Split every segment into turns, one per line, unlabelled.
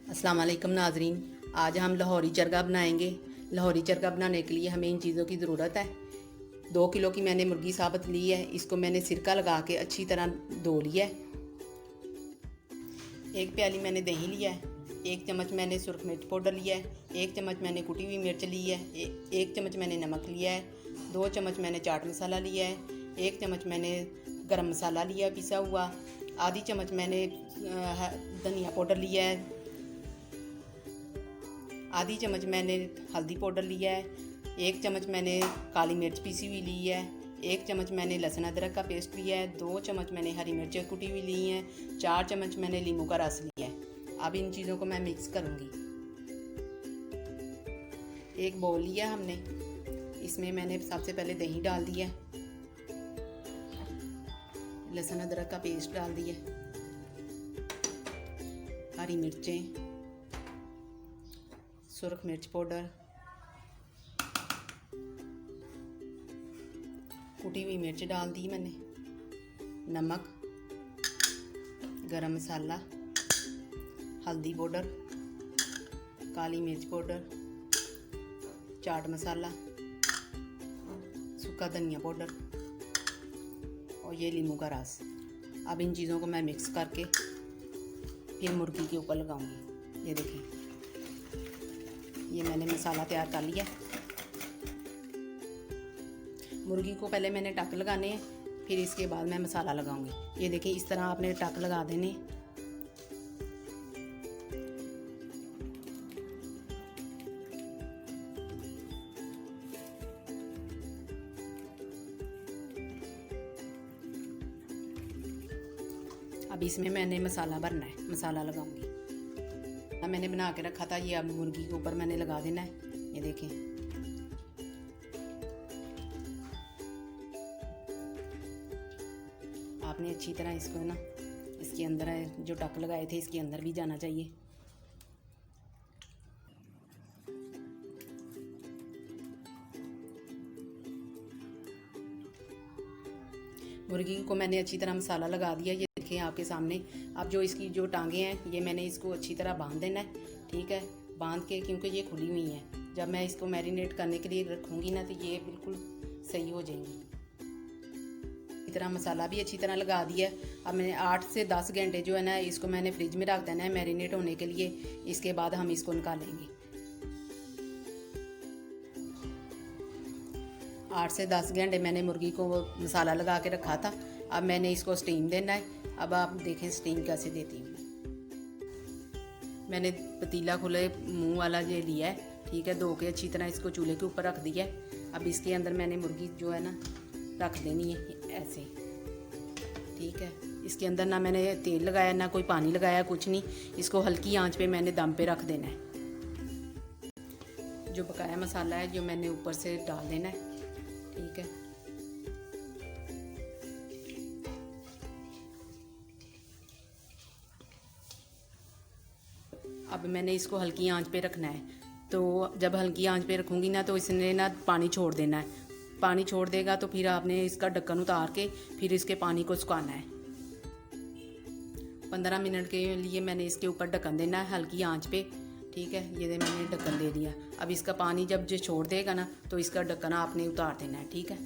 अस्सलाम वालेकुम नाजरीन। आज हम लाहौरी चरगा बनाएंगे। लाहौरी चरगा बनाने के लिए हमें इन चीज़ों की ज़रूरत है। 2 किलो की मैंने मुर्गी साबुत ली है। इसको मैंने सिरका लगा के अच्छी तरह धो लिया है। 1 प्याली मैंने दही लिया है। 1 चम्मच मैंने सुरख मिर्च पाउडर लिया है। 1 चम्मच मैंने कुटी हुई मिर्च ली है। 1 चम्मच मैंने नमक लिया है। 2 चम्मच मैंने चाट मसाला लिया है। 1 चम्मच मैंने गरम मसाला लिया पिसा हुआ। आधी चम्मच मैंने धनिया पाउडर लिया है। आधी चम्मच मैंने हल्दी पाउडर लिया है। 1 चम्मच मैंने काली मिर्च पीसी हुई ली है। 1 चम्मच मैंने लहसुन अदरक का पेस्ट लिया है। 2 चम्मच मैंने हरी मिर्चें कुटी हुई ली हैं। 4 चम्मच मैंने नींबू का रस लिया है। अब इन चीज़ों को मैं मिक्स करूँगी। एक बाउल लिया हमने, इसमें मैंने सबसे पहले दही डाल दिया, लहसुन अदरक का पेस्ट डाल दिया, हरी मिर्चें, सुरख मिर्च पाउडर, कुटी हुई मिर्च डाल दी मैंने, नमक, गरम मसाला, हल्दी पाउडर, काली मिर्च पाउडर, चाट मसाला, सूखा धनिया पाउडर और ये नींबू का रस। अब इन चीज़ों को मैं मिक्स करके फिर मुर्गी के ऊपर लगाऊंगी। ये देखिए, ये मैंने मसाला तैयार कर लिया। मुर्गी को पहले मैंने टक लगाने हैं, फिर इसके बाद मैं मसाला लगाऊंगी। ये देखिए, इस तरह आपने टक लगा देने। अब इसमें मैंने मसाला भरना है, मसाला लगाऊंगी। अब मैंने बना के रखा था, ये अब मुर्गी के ऊपर मैंने लगा देना है। ये देखें, आपने अच्छी तरह इसको ना, इसके अंदर जो टक लगाए थे इसके अंदर भी जाना चाहिए। मुर्गी को मैंने अच्छी तरह मसाला लगा दिया। ये देखिए आपके सामने। अब जो इसकी जो टांगें हैं, ये मैंने इसको अच्छी तरह बांध देना है। ठीक है, बांध के, क्योंकि ये खुली हुई हैं, जब मैं इसको मैरिनेट करने के लिए रखूँगी ना तो ये बिल्कुल सही हो जाएंगी। इसी तरह मसाला भी अच्छी तरह लगा दिया। अब मैंने 8 से 10 घंटे जो है ना, इसको मैंने फ्रिज में रख देना है मैरिनेट होने के लिए। इसके बाद हम इसको निकालेंगे। 8 से 10 घंटे मैंने मुर्गी को मसाला लगा के रखा था। अब मैंने इसको स्टीम देना है। अब आप देखें स्टीम कैसे देती हूँ। मैंने पतीला खुले मुंह वाला ये लिया है। ठीक है, धो के अच्छी तरह इसको चूल्हे के ऊपर रख दिया है। अब इसके अंदर मैंने मुर्गी जो है ना रख देनी है ऐसे। ठीक है, इसके अंदर ना मैंने तेल लगाया ना कोई पानी लगाया, कुछ नहीं। इसको हल्की आंच पे मैंने दम पे रख देना है। जो पकाया मसाला है जो मैंने ऊपर से डाल देना है। ठीक है, अब मैंने इसको हल्की आंच पे रखना है। तो जब हल्की आंच पे रखूँगी ना तो इसने ना पानी छोड़ देना है। पानी छोड़ देगा तो फिर आपने इसका ढक्कन उतार के फिर इसके पानी को सुखाना है। 15 मिनट के लिए मैंने इसके ऊपर ढक्कन देना है हल्की आंच पे। ठीक है, ये मैंने ढक्कन दे दिया। अब इसका पानी जब जो छोड़ देगा ना तो इसका ढक्कन आपने उतार देना है। ठीक है,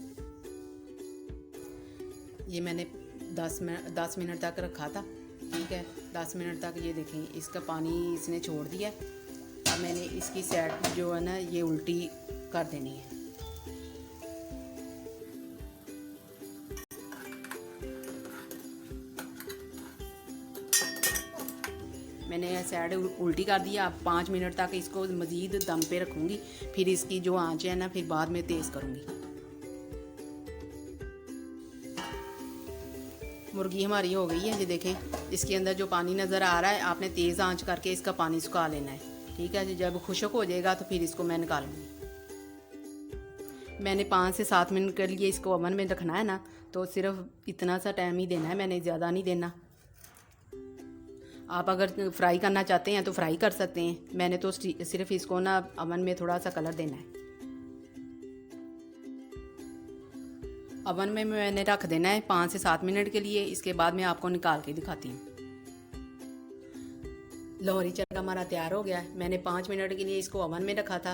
ये मैंने 10 मिनट तक रखा था। ठीक है, 10 मिनट तक ये देखें इसका पानी इसने छोड़ दिया। अब मैंने इसकी साइड जो है ना ये उल्टी कर देनी है। मैंने साइड उल्टी कर दिया। अब 5 मिनट तक इसको मज़ीद दम पे रखूँगी। फिर इसकी जो आंच है ना फिर बाद में तेज़ करूँगी। मुर्गी हमारी हो गई है। ये देखें, इसके अंदर जो पानी नज़र आ रहा है, आपने तेज़ आंच करके इसका पानी सुखा लेना है। ठीक है, जब खुश्क हो जाएगा तो फिर इसको मैं निकालूंगी। मैंने 5 से 7 मिनट के लिए इसको ओवन में रखना है ना, तो सिर्फ इतना सा टाइम ही देना है, मैंने ज़्यादा नहीं देना। आप अगर फ्राई करना चाहते हैं तो फ्राई कर सकते हैं। मैंने तो सिर्फ इसको ना ओवन में थोड़ा सा कलर देना है। ओवन में मैंने रख देना है 5 से 7 मिनट के लिए। इसके बाद मैं आपको निकाल के दिखाती हूँ। लाहौरी चरका हमारा तैयार हो गया है। मैंने 5 मिनट के लिए इसको ओवन में रखा था।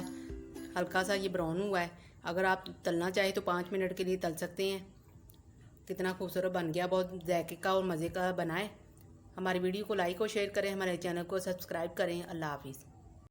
हल्का सा ये ब्राउन हुआ है। अगर आप तलना चाहें तो 5 मिनट के लिए तल सकते हैं। कितना खूबसूरत बन गया, बहुत जायके का और मज़े का बना है। हमारी वीडियो को लाइक और शेयर करें, हमारे चैनल को सब्सक्राइब करें। अल्लाह हाफिज़।